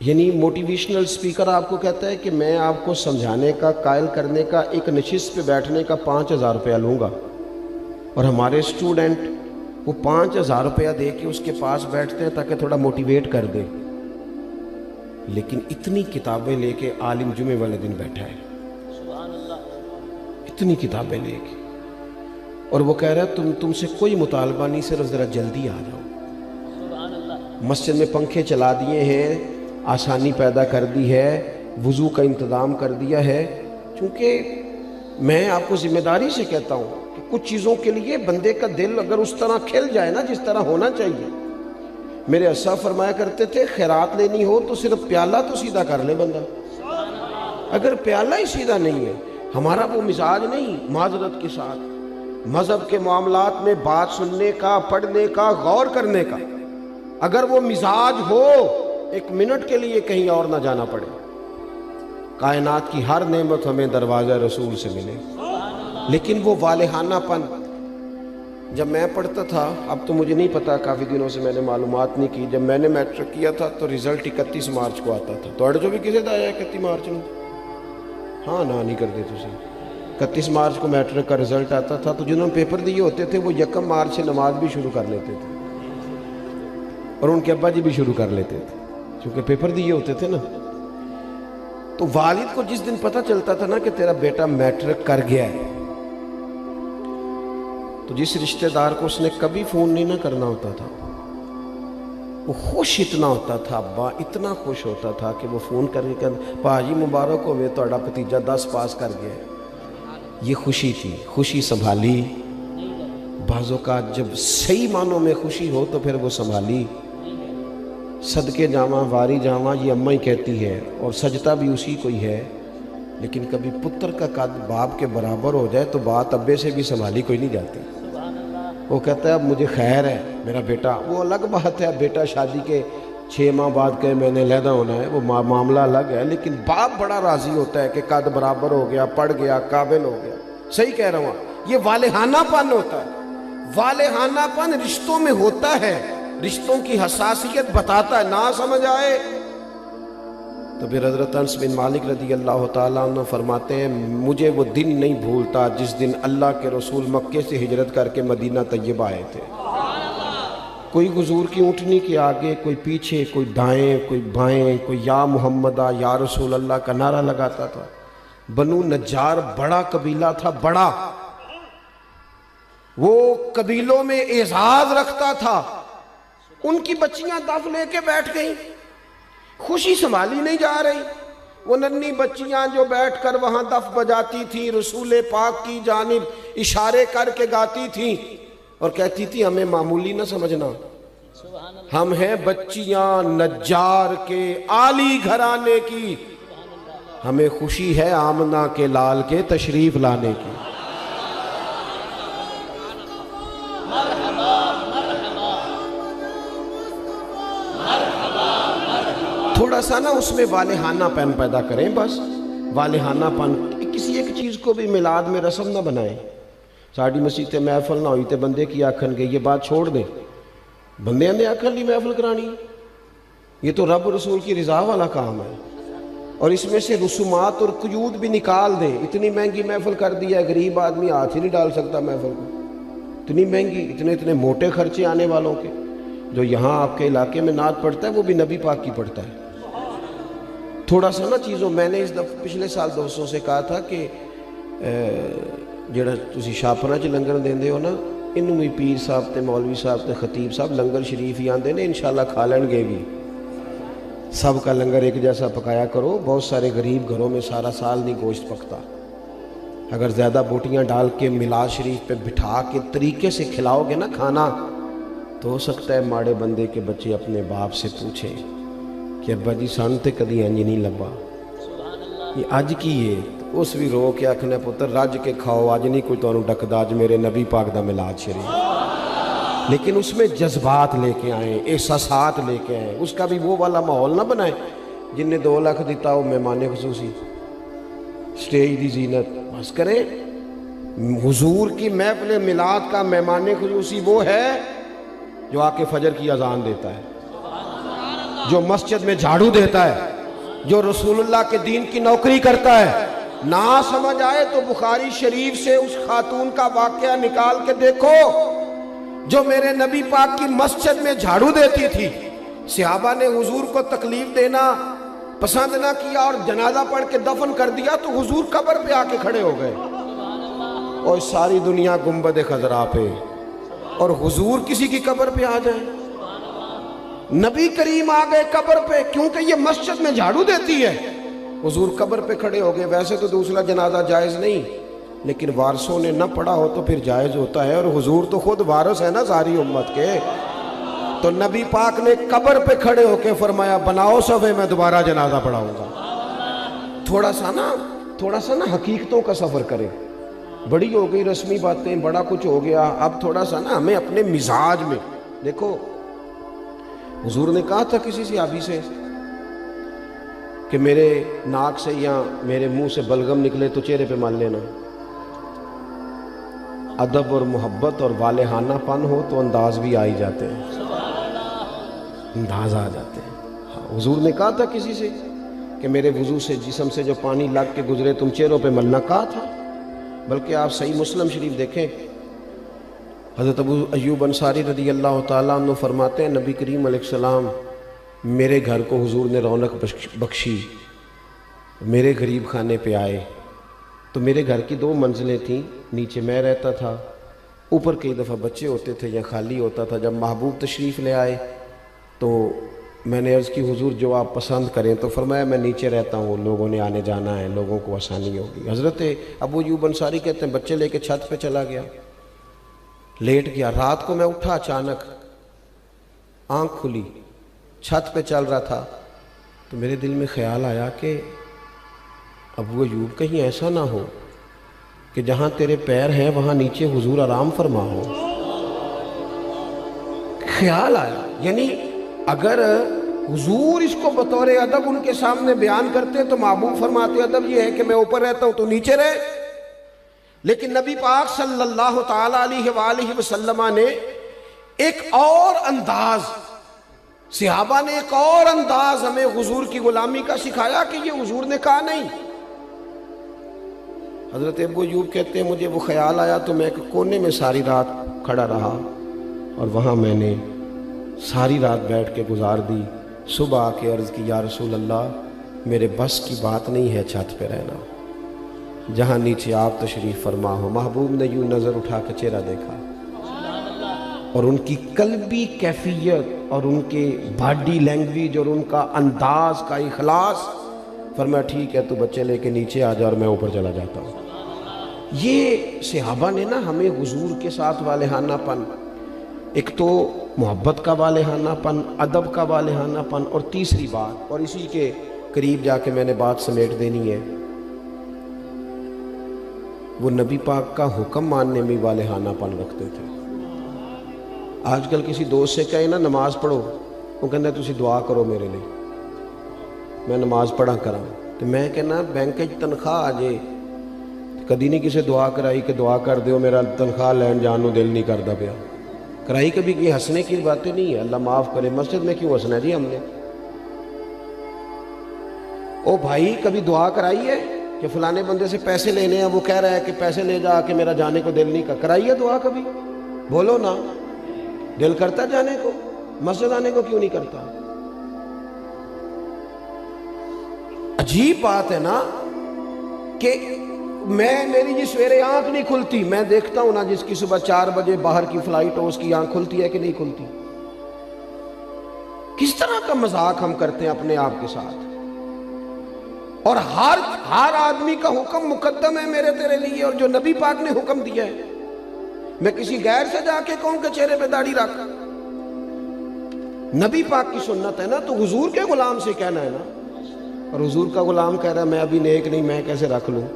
یعنی motivational speaker آپ کو کہتا ہے کہ میں آپ کو سمجھانے کا، قائل کرنے کا، ایک نشست پہ بیٹھنے کا 5,000 روپیہ لوں گا، اور ہمارے اسٹوڈنٹ وہ 5,000 روپیہ دے کے اس کے پاس بیٹھتے ہیں تاکہ تھوڑا موٹیویٹ کر دے، لیکن اتنی کتابیں لے کے عالم جمعے والے دن بیٹھا ہے، اتنی کتابیں لے کے، اور وہ کہہ رہا ہے تم سے کوئی مطالبہ نہیں، صرف ذرا جلدی آ جاؤ۔ مسجد میں پنکھے چلا دیے ہیں، آسانی پیدا کر دی ہے، وضو کا انتظام کر دیا ہے، چونکہ میں آپ کو ذمہ داری سے کہتا ہوں کہ کچھ چیزوں کے لیے بندے کا دل اگر اس طرح کھل جائے نا جس طرح ہونا چاہیے۔ میرے اسا فرمایا کرتے تھے خیرات لینی ہو تو صرف پیالہ تو سیدھا کر لے بندہ، اگر پیالہ ہی سیدھا نہیں ہے، ہمارا وہ مزاج نہیں، معذرت کے ساتھ مذہب کے معاملات میں بات سننے کا، پڑھنے کا، غور کرنے کا، اگر وہ مزاج ہو ایک منٹ کے لیے کہیں اور نہ جانا پڑے، کائنات کی ہر نعمت ہمیں دروازہ رسول سے ملے۔ لیکن وہ والہانہ پن، جب میں پڑھتا تھا، اب تو مجھے نہیں پتا، کافی دنوں سے میں نے معلومات نہیں کی، جب میں نے میٹرک کیا تھا تو رزلٹ 31 مارچ کو آتا تھا، تو جو بھی کسی دا آیا 31 مارچ میں، ہاں نہ نہیں کرتے تسی، 31 مارچ کو میٹرک کا رزلٹ آتا تھا، تو جنہوں نے پیپر دیے ہوتے تھے وہ 1 مارچ سے نماز بھی شروع کر لیتے تھے، اور ان کے ابا جی بھی شروع کر لیتے تھے، کیونکہ پیپر دیے ہوتے تھے نا۔ تو والد کو جس دن پتہ چلتا تھا نا کہ تیرا بیٹا میٹرک کر گیا ہے، تو جس رشتہ دار کو اس نے کبھی فون نہیں نہ کرنا ہوتا تھا، وہ خوش اتنا ہوتا تھا، ابا اتنا خوش ہوتا تھا کہ وہ فون کر کے کہتا پاجی مبارک ہوئے تہاڈا بھتیجا 10 پاس کر گیا ہے۔ یہ خوشی تھی، خوشی سنبھالی، بعض اوقات جب صحیح معنوں میں خوشی ہو تو پھر وہ سنبھالی، صدقے جاواں واری جاواں یہ اماں ہی کہتی ہے، اور سجدہ بھی اسی کو ہی ہے، لیکن کبھی پتر کا قد باپ کے برابر ہو جائے تو بات ابے سے بھی سنبھالی کوئی نہیں جاتی۔ وہ کہتا ہے اب مجھے خیر ہے میرا بیٹا، وہ الگ بات ہے، اب بیٹا شادی کے 6 ماہ بعد کہ میں نے علیحدہ ہونا ہے، وہ معاملہ الگ ہے، لیکن باپ بڑا راضی ہوتا ہے کہ قد برابر ہو گیا، پڑھ گیا، قابل ہو گیا۔ صحیح کہہ رہا ہوں، یہ والہانہ پن ہوتا ہے، والہانہ پن رشتوں میں ہوتا ہے، رشتوں کی حساسیت بتاتا ہے، نہ سمجھ آئے تو پھر حضرت انس بن مالک رضی اللہ تعالیٰ عنہ فرماتے ہیں مجھے وہ دن نہیں بھولتا جس دن اللہ کے رسول مکے سے ہجرت کر کے مدینہ طیبہ آئے تھے۔ کوئی حضور کی اونٹنی کے آگے، کوئی پیچھے، کوئی دائیں، کوئی بائیں، کوئی یا محمدہ یا رسول اللہ کا نعرہ لگاتا تھا۔ بنو نجار بڑا قبیلہ تھا، بڑا، وہ قبیلوں میں اعزاز رکھتا تھا، ان کی بچیاں دف لے کے بیٹھ گئیں، خوشی سنبھالی نہیں جا رہی، وہ ننھی بچیاں جو بیٹھ کر وہاں دف بجاتی تھیں، رسول پاک کی جانب اشارے کر کے گاتی تھیں اور کہتی تھی ہمیں معمولی نہ سمجھنا، ہم ہیں بچیاں نجار کے عالی گھرانے کی، ہمیں خوشی ہے آمنہ کے لال کے تشریف لانے کی۔ تھوڑا سا نا اس میں والہانہ پن پیدا کریں، بس والہانہ پن، کسی ایک چیز کو بھی میلاد میں رسم نہ بنائیں۔ ساڑی مسیح تے محفل نہ ہوئی تے بندے کی آکھن گے، یہ بات چھوڑ دیں، بندے نے آکھن لی محفل کرانی، یہ تو رب رسول کی رضا والا کام ہے، اور اس میں سے رسومات اور قیود بھی نکال دیں۔ اتنی مہنگی محفل کر دیا ہے، غریب آدمی ہاتھ ہی نہیں ڈال سکتا محفل کو، اتنی مہنگی، اتنے موٹے خرچے آنے والوں کے۔ جو یہاں آپ کے علاقے میں نعت پڑھتا ہے وہ بھی نبی پاک کی پڑھتا ہے۔ تھوڑا سا نا چیزوں، میں نے اس دفعہ پچھلے سال دوستوں سے کہا تھا کہ جڑا تسی شاپنا چ لنگر دیندے ہو نا، انہوں بھی پیر صاحب تے مولوی صاحب تے خطیب صاحب لنگر شریف ہی آندے نے، انشاءاللہ کھا لیں گے بھی، سب کا لنگر ایک جیسا پکایا کرو، بہت سارے غریب گھروں میں سارا سال نہیں گوشت پکتا، اگر زیادہ بوٹیاں ڈال کے میلاد شریف پہ بٹھا کے طریقے سے کھلاؤ گے نا کھانا، تو ہو سکتا ہے ماڑے بندے کے بچے اپنے باپ سے پوچھیں کہ ابا جی سان تے کدی انج نہیں لبا، یہ اج کی ہے، اس بھی رو کے آکھنے پتر رج کے کھاؤ، اج نہیں کوئی تانوں ڈکدا، اج میرے نبی پاک دا میلاد شریف، لیکن اس میں جذبات لے کے آئیں، احساسات لے کے آئیں، اس کا بھی وہ والا ماحول نہ بنائیں جن نے 2 لاکھ دیتا ہو مہمان خصوصی، سٹیج دی زینت بس کریں۔ حضور کی محفل میلاد کا مہمان خصوصی وہ ہے جو آ کے فجر کی اذان دیتا ہے، جو مسجد میں جھاڑو دیتا ہے، جو رسول اللہ کے دین کی نوکری کرتا ہے، نہ سمجھ آئے تو بخاری شریف سے اس خاتون کا واقعہ نکال کے دیکھو جو میرے نبی پاک کی مسجد میں جھاڑو دیتی تھی۔ صحابہ نے حضور کو تکلیف دینا پسند نہ کیا اور جنازہ پڑھ کے دفن کر دیا تو حضور قبر پہ آ کے کھڑے ہو گئے، اور ساری دنیا گنبد خضرا پہ، اور حضور کسی کی قبر پہ آ جائیں۔ نبی کریم آ گئے قبر پہ کیونکہ یہ مسجد میں جھاڑو دیتی ہے، حضور قبر پہ کھڑے ہو گئے۔ ویسے تو دوسرا جنازہ جائز نہیں، لیکن وارثوں نے نہ پڑھا ہو تو پھر جائز ہوتا ہے، اور حضور تو خود وارث ہے نا ساری امت کے۔ تو نبی پاک نے قبر پہ کھڑے ہو کے فرمایا بناؤ صفے، میں دوبارہ جنازہ پڑھاؤں گا۔ تھوڑا سا نا حقیقتوں کا سفر کرے۔ بڑی ہو گئی رسمی باتیں، بڑا کچھ ہو گیا، اب تھوڑا سا نا ہمیں اپنے مزاج میں دیکھو۔ حضور نے کہا تھا کسی صحابی سے کہ میرے ناک سے یا میرے منہ سے بلغم نکلے تو چہرے پہ مال لینا۔ ادب اور محبت اور والہانہ پن ہو تو انداز بھی آ ہی جاتے ہیں، انداز آ جاتے ہیں۔ حضور نے کہا تھا کسی سے کہ میرے وضو سے جسم سے جو پانی لگ کے گزرے تم چہروں پہ ملنا، کہا تھا۔ بلکہ آپ صحیح مسلم شریف دیکھیں، حضرت ابو ایوب انصاری رضی اللہ تعالیٰ عنہ فرماتے ہیں نبی کریم علیہ السلام میرے گھر کو حضور نے رونق بخشی، میرے غریب خانے پہ آئے تو میرے گھر کی 2 منزلیں تھیں، نیچے میں رہتا تھا، اوپر کئی دفعہ بچے ہوتے تھے یا خالی ہوتا تھا۔ جب محبوب تشریف لے آئے تو میں نے عرض کی حضور جو آپ پسند کریں، تو فرمایا میں نیچے رہتا ہوں، لوگوں نے آنے جانا ہے، لوگوں کو آسانی ہوگی۔ حضرت ابو ایوب انصاری کہتے ہیں بچے لے کے چھت پہ چلا گیا، لیٹ گیا۔ رات کو میں اٹھا، اچانک آنکھ کھلی، چھت پہ چل رہا تھا تو میرے دل میں خیال آیا کہ ابو ایوب کہیں ایسا نہ ہو کہ جہاں تیرے پیر ہیں وہاں نیچے حضور آرام فرما ہو۔ خیال آیا، یعنی اگر حضور اس کو بطور ادب ان کے سامنے بیان کرتے تو محبوب فرماتے ادب یہ ہے کہ میں اوپر رہتا ہوں تو نیچے رہے، لیکن نبی پاک صلی اللہ تعالیٰ علیہ وآلہ وسلم نے ایک اور انداز، صحابہ نے ایک اور انداز ہمیں حضور کی غلامی کا سکھایا کہ یہ حضور نے کہا نہیں۔ حضرت ابو ایوب کہتے ہیں مجھے وہ خیال آیا تو میں ایک کونے میں ساری رات کھڑا رہا، اور وہاں میں نے ساری رات بیٹھ کے گزار دی۔ صبح آ کے عرض کی یا رسول اللہ میرے بس کی بات نہیں ہے چھت پہ رہنا، جہاں نیچے آپ تشریف فرما ہو۔ محبوب نے یوں نظر اٹھا کے چہرہ دیکھا اور ان کی قلبی کیفیت اور ان کے باڈی لینگویج اور ان کا انداز کا اخلاص، فرمایا ٹھیک ہے تو بچے لے کے نیچے آ جا اور میں اوپر چلا جاتا ہوں۔ یہ صحابہ نے نا ہمیں حضور کے ساتھ والہانہ پن، ایک تو محبت کا والہانہ پن، ادب کا والہانہ پن، اور تیسری بات، اور اسی کے قریب جا کے میں نے بات سمیٹ دینی ہے، وہ نبی پاک کا حکم ماننے میں والہانہ پن رکھتے تھے۔ آج کل کسی دوست سے کہے نا نماز پڑھو، وہ کہنا ہے تسی دعا کرو میرے لیے، میں نماز پڑھا کراں، تو میں کہنا بینک تنخواہ آ جائے کدی نہیں کسی دعا کرائی کہ دعا کر دیو میرا تنخواہ لین جان نو دل نہیں کرتا پیا، کرائی کبھی یہ ہنسنے کی باتیں نہیں ہے، اللہ معاف کرے۔ مسجد میں کیوں ہنسنا ہے جی ہم نے؟ او بھائی کبھی دعا کرائی ہے کہ فلانے بندے سے پیسے لینے ہیں، وہ کہہ رہا ہے کہ پیسے لے جا کہ میرا جانے کو دل نہیں کر، کرائی ہے دعا کبھی؟ بولو نا، دل کرتا جانے کو، مسجد آنے کو کیوں نہیں کرتا؟ عجیب بات ہے نا کہ میری جس سویرے آنکھ نہیں کھلتی، میں دیکھتا ہوں نا جس کی صبح 4 بجے باہر کی فلائٹ ہو اس کی آنکھ کھلتی ہے کہ نہیں کھلتی؟ کس طرح کا مذاق ہم کرتے ہیں اپنے آپ کے ساتھ، اور ہر آدمی کا حکم مقدم ہے میرے تیرے لیے، اور جو نبی پاک نے حکم دیا ہے میں کسی غیر سے جا کے کہوں کہ چہرے پہ داڑھی رکھ، نبی پاک کی سنت ہے نا، تو حضور کے غلام سے کہنا ہے نا، اور حضور کا غلام کہہ رہا ہے میں ابھی نیک نہیں، میں کیسے رکھ لوں؟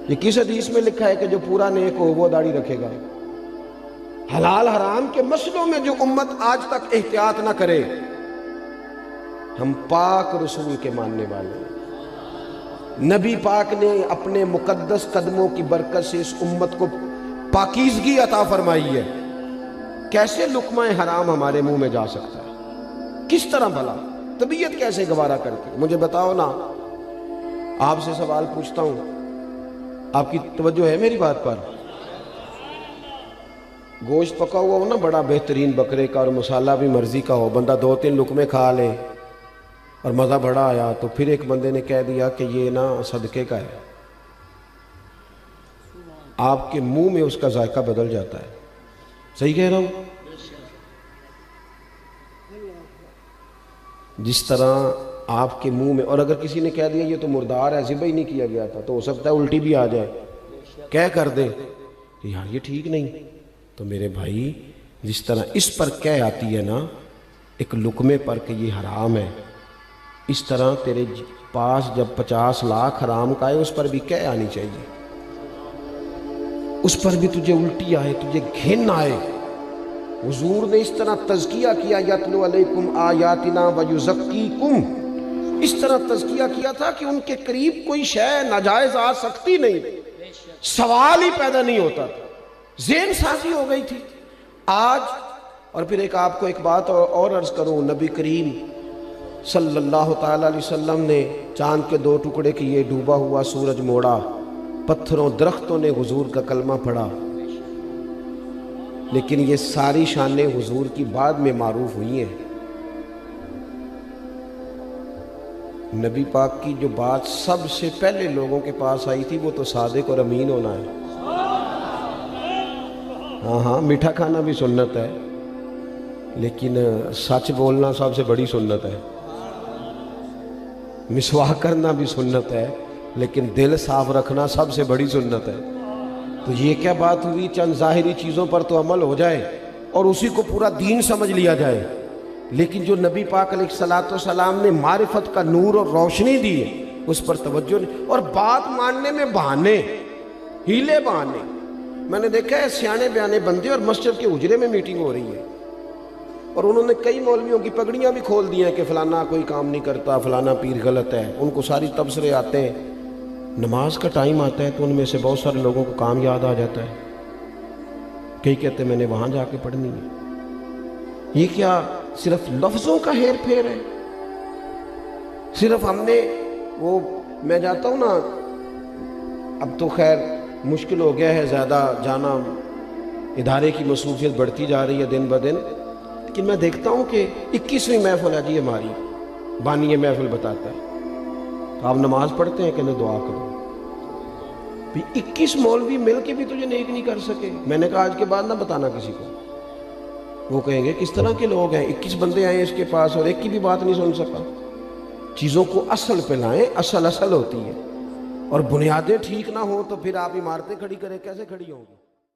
یہ کس حدیث میں لکھا ہے کہ جو پورا نیک ہو وہ داڑھی رکھے گا؟ حلال حرام کے مسئلوں میں جو امت آج تک احتیاط نہ کرے، ہم پاک رسول کے ماننے والے ہیں۔ نبی پاک نے اپنے مقدس قدموں کی برکت سے اس امت کو پاکیزگی عطا فرمائی ہے، کیسے لقمہ حرام ہمارے منہ میں جا سکتا ہے؟ کس طرح بھلا؟ طبیعت کیسے گوارا کرتی؟ مجھے بتاؤ نا، آپ سے سوال پوچھتا ہوں، آپ کی توجہ ہے میری بات پر؟ گوشت پکا ہوا ہو نا بڑا بہترین بکرے کا، اور مسالہ بھی مرضی کا ہو، بندہ 2-3 لقمے کھا لے اور مزہ بڑا آیا، تو پھر ایک بندے نے کہہ دیا کہ یہ نا صدقے کا ہے، آپ کے منہ میں اس کا ذائقہ بدل جاتا ہے۔ صحیح کہہ رہا ہوں؟ جس طرح آپ کے منہ میں، اور اگر کسی نے کہہ دیا یہ تو مردار ہے، ذبح ہی نہیں کیا گیا تھا، تو ہو سکتا ہے الٹی بھی آ جائے، کہہ کر دے کہ یار یہ ٹھیک نہیں۔ تو میرے بھائی، جس طرح اس پر کہہ آتی ہے نا ایک لقمے پر کہ یہ حرام ہے، اس طرح تیرے پاس جب 50 لاکھ حرام کا ہے، اس پر بھی کہہ آنی چاہیے، اس پر بھی تجھے الٹی آئے، تجھے گھن آئے۔ حضور نے اس طرح تزکیہ کیا، یتلو علیکم آیاتنا ویزکیکم، اس طرح تزکیہ کیا تھا کہ ان کے قریب کوئی شے ناجائز آ سکتی نہیں، سوال ہی پیدا نہیں ہوتا تھا، ذہن سازی ہو گئی تھی۔ آج، اور پھر آپ کو ایک بات اور عرض کروں، نبی کریم صلی اللہ تعالی علیہ وسلم نے چاند کے 2 ٹکڑے کیے، ڈوبا ہوا سورج موڑا، پتھروں درختوں نے حضور کا کلمہ پڑھا، لیکن یہ ساری شانیں حضور کی بعد میں معروف ہوئی ہیں۔ نبی پاک کی جو بات سب سے پہلے لوگوں کے پاس آئی تھی وہ تو صادق اور امین ہونا ہے۔ ہاں، میٹھا کھانا بھی سنت ہے، لیکن سچ بولنا سب سے بڑی سنت ہے۔ مسواک کرنا بھی سنت ہے، لیکن دل صاف رکھنا سب سے بڑی سنت ہے۔ تو یہ کیا بات ہوئی، چند ظاہری چیزوں پر تو عمل ہو جائے اور اسی کو پورا دین سمجھ لیا جائے، لیکن جو نبی پاک علیہ الصلوۃ والسلام نے معرفت کا نور اور روشنی دی ہے اس پر توجہ نہیں، اور بات ماننے میں بہانے، ہیلے بہانے۔ میں نے دیکھا ہے سیانے بیانے بندے اور مسجد کے حجرے میں میٹنگ ہو رہی ہے، اور انہوں نے کئی مولویوں کی پگڑیاں بھی کھول دی ہیں کہ فلانا کوئی کام نہیں کرتا، فلانا پیر غلط ہے، ان کو ساری تبصرے آتے ہیں۔ نماز کا ٹائم آتا ہے تو ان میں سے بہت سارے لوگوں کو کام یاد آ جاتا ہے، کئی کہتے ہیں میں نے وہاں جا کے پڑھنی ہے۔ یہ کیا صرف لفظوں کا ہیر پھیر ہے؟ صرف ہم نے وہ، میں جاتا ہوں نا، اب تو خیر مشکل ہو گیا ہے زیادہ جانا، ادارے کی مصروفیت بڑھتی جا رہی ہے دن بدن، لیکن میں دیکھتا ہوں کہ 21ویں محفل ہے جی ہماری، بانی محفل بتاتا ہے آپ نماز پڑھتے ہیں کہ نہیں، دعا کرو۔ 21 مولوی مل کے بھی تجھے نیک نہیں کر سکے۔ میں نے کہا آج کے بعد نہ بتانا کسی کو، وہ کہیں گے کس طرح کے لوگ ہیں، 21 بندے آئے اس کے پاس اور ایک کی بھی بات نہیں سن سکا۔ چیزوں کو اصل پہ لائیں، اصل ہوتی ہے، اور بنیادیں ٹھیک نہ ہوں تو پھر آپ عمارتیں کھڑی کریں، کیسے کھڑی ہوں گی؟